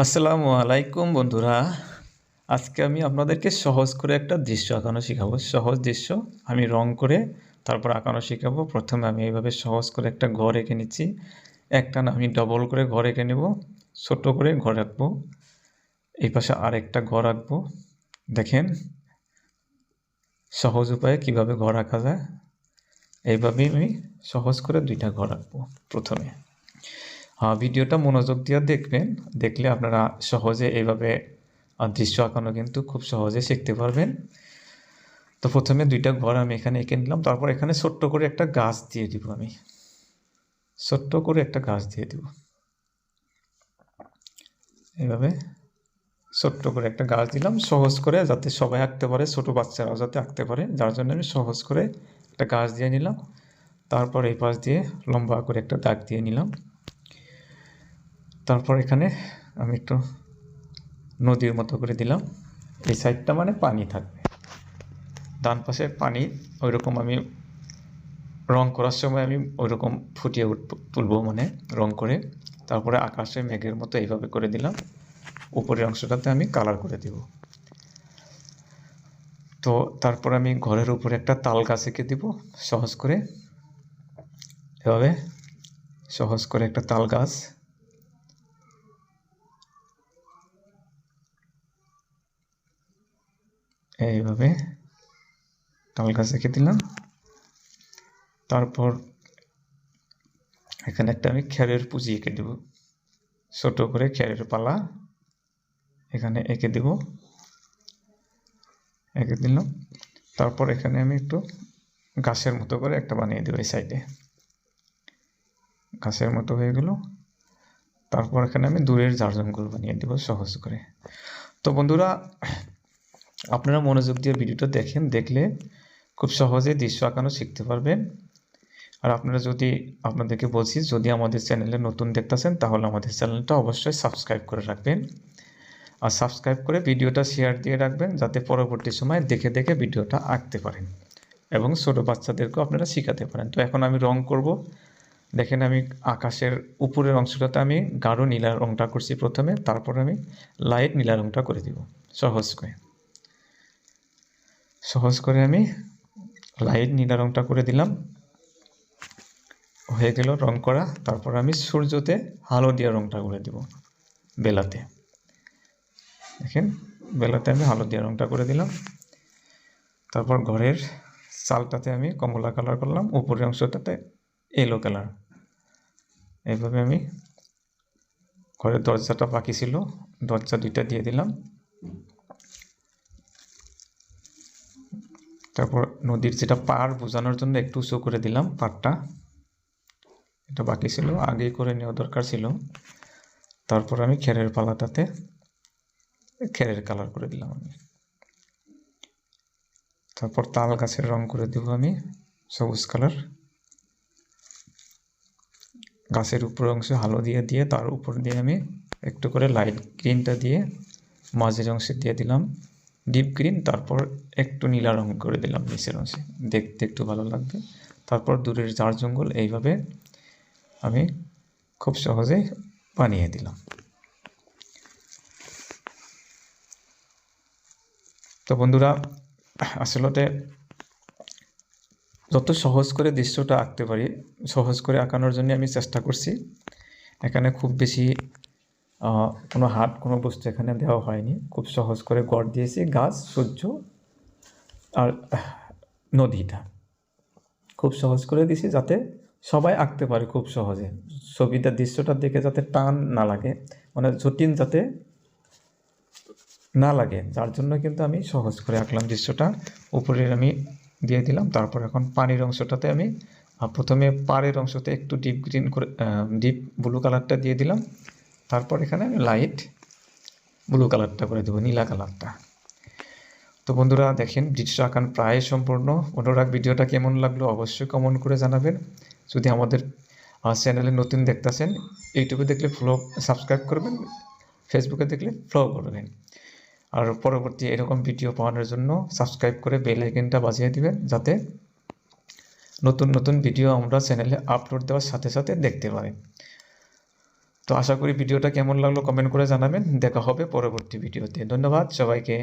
আসসালামু আলাইকুম বন্ধুরা। আজকে আমি আপনাদেরকে সহজ করে একটা দৃশ্য আঁকানো শেখাবো। সহজ দৃশ্য আমি রং করে তারপর আঁকানো শেখাবো। প্রথমে আমি এইভাবে সহজ করে একটা ঘর এঁকে নিচ্ছি। একটা না, আমি ডবল করে ঘর এঁকে নেব, ছোট করে ঘর আঁকবো। এই পাশে আরেকটা ঘর আঁকবো। দেখেন সহজ উপায়ে কিভাবে ঘর আঁকা যায়। এইভাবেই আমি সহজ করে দুইটা ঘর আঁকবো প্রথমে। ভিডিওটা মনোযোগ দিয়ে দেখবেন, দেখলে আপনারা সহজে এইভাবে দৃশ্য আঁকানো কিন্তু খুব সহজে শিখতে পারবেন। তো প্রথমে দুইটা ঘর আমি এখানে এঁকে নিলাম, তারপর এখানে ছোট্ট করে একটা গাছ দিয়ে দিব। আমি ছোট্ট করে একটা গাছ দিয়ে দিব, এইভাবে ছোট্ট করে একটা গাছ দিলাম, সহজ করে যাতে সবাই আঁকতে পারে, ছোট বাচ্চারাও যাতে আঁকতে পারে, যার জন্য আমি সহজ করে একটা গাছ দিয়ে নিলাম। তারপর এই পাশ দিয়ে লম্বা করে একটা দাগ দিয়ে নিলাম। তারপর এখানে আমি একটু নদীর মতো করে দিলাম। এই সাইডটা মানে পানি থাকবে, ডান পাশে পানি। ওইরকম আমি রং করার সময় আমি ওইরকম ফুটিয়ে তুলব, মানে রং করে। তারপরে আকাশে মেঘের মতো এইভাবে করে দিলাম। উপরের অংশটাতে আমি কালার করে দেব। তো তারপর আমি ঘরের উপরে একটা তাল গাছ এঁকে দিব সহজ করে, এভাবে সহজ করে একটা তাল গাছ। এইভাবে তাল গাছ এঁকে দিলাম। তারপর এখানে একটা আমি খেরের পুঁজি এঁকে দেব, ছোট করে খেরের পালা এখানে এঁকে দেব, এঁকে দিলাম। তারপর এখানে আমি একটু গাছের মতো করে একটা বানিয়ে দেব এই সাইডে, গাছের মতো হয়ে গেল। তারপর এখানে আমি দূরের ঝাড় জঙ্গল বানিয়ে দেব সহজ করে। তো বন্ধুরা, আপনারা মনোযোগ দিয়ে ভিডিওটা দেখেন, দেখলে খুব সহজে দৃশ্য আঁকানো শিখতে পারবেন। আর আপনারা যদি, আপনাদেরকে বলছি, যদি আমাদের চ্যানেলে নতুন দেখতেছেন তাহলে আমাদের চ্যানেলটা অবশ্যই সাবস্ক্রাইব করে রাখবেন। আর সাবস্ক্রাইব করে ভিডিওটা শেয়ার দিয়ে রাখবেন, যাতে পরবর্তী সময় দেখে দেখে ভিডিওটা আঁকতে পারেন এবং ছোটো বাচ্চাদেরকেও আপনারা শেখাতে পারেন। তো এখন আমি রং করব। দেখেন আমি আকাশের উপরের অংশটাতে আমি গাঢ় নীলা রংটা করছি প্রথমে, তারপর আমি লাইট নীলা রংটা করে দিব সহজ করে আমি লাইট নীলা রংটা করে দিলাম। হয়ে গেল রং করা। তারপর আমি সূর্যতে হলদিয়া রংটা করে দিব বেলাতে। দেখেন বেলাতে আমি হলদিয়া রংটা করে দিলাম। তারপর ঘরের চালটাতে আমি কমলা কালার করলাম, উপরের অংশটাতে ইয়েলো কালার। এইভাবে আমি ঘরের দরজাটা বাকি ছিল, দরজা দুইটা দিয়ে দিলাম। তারপর নদীর যেটা পাড় বোঝানোর জন্য একটু উঁচু করে দিলাম পাড়টা, এটা বাকি ছিল, আগেই করে নেওয়া দরকার ছিল। তারপর আমি খেরের পালাটাতে খেরের কালার করে দিলাম আমি। তারপর তাল গাছের রং করে দেব আমি সবুজ কালার। গাছের উপরের অংশে হলদিয়া দিয়ে তার উপর দিয়ে আমি একটু করে লাইট গ্রিনটা দিয়ে মাঝের অংশে দিয়ে দিলাম ডিপ গ্রিন। তারপর একটু নীলা রং করে দিলাম নিচের অংশে, দেখতে একটু ভালো লাগবে। তারপর দূরের ঝাড় জঙ্গল এইভাবে আমি খুব সহজেই বানিয়ে দিলাম। তো বন্ধুরা, আসলে যত সহজ করে দৃশ্যটা আঁকতে পারি, সহজ করে আঁকানোর জন্য আমি চেষ্টা করছি। এখানে খুব বেশি কোনো হার্ড কোনো বস্তু এখানে দেওয়া হয়নি, খুব সহজ করে গড় দিয়েছি, গাছ, সূর্য আর নদীটা খুব সহজ করে দিয়েছি, যাতে সবাই আঁকতে পারে খুব সহজে। ছবিটা দৃশ্যটা দেখে যাতে টান না লাগে, মানে জটিল যাতে না লাগে, যার জন্য কিন্তু আমি সহজ করে আঁকলাম দৃশ্যটা। উপরের আমি দিয়ে দিলাম। তারপর এখন পানির অংশটাতে আমি প্রথমে পাড়ের অংশতে একটু ডিপ গ্রিন করে ডিপ ব্লু কালারটা দিয়ে দিলাম। তারপর এখানে আমি লাইট ব্লু কালারটা করে দেবো, নীলা কালারটা। তো বন্ধুরা দেখেন দৃশ্য আঁকান প্রায় সম্পূর্ণ। অনুরাগ ভিডিওটা কেমন লাগলো অবশ্যই কমেন্ট করে জানাবেন। যদি আমাদের চ্যানেলে নতুন দেখতেছেন, ইউটিউবে দেখলে সাবস্ক্রাইব করবেন, ফেসবুকে দেখলে ফলো করবেন। আর পরবর্তী এরকম ভিডিও পাওয়ানোর জন্য সাবস্ক্রাইব করে বেল আইকনটা বাজিয়ে দিবেন, যাতে নতুন নতুন ভিডিও আমরা চ্যানেলে আপলোড দেওয়ার সাথে সাথে দেখতে পারেন। তো আশা করি ভিডিওটা কেমন লাগলো কমেন্ট করে জানাবেন। দেখা হবে পরবর্তী ভিডিওতে। ধন্যবাদ সবাইকে।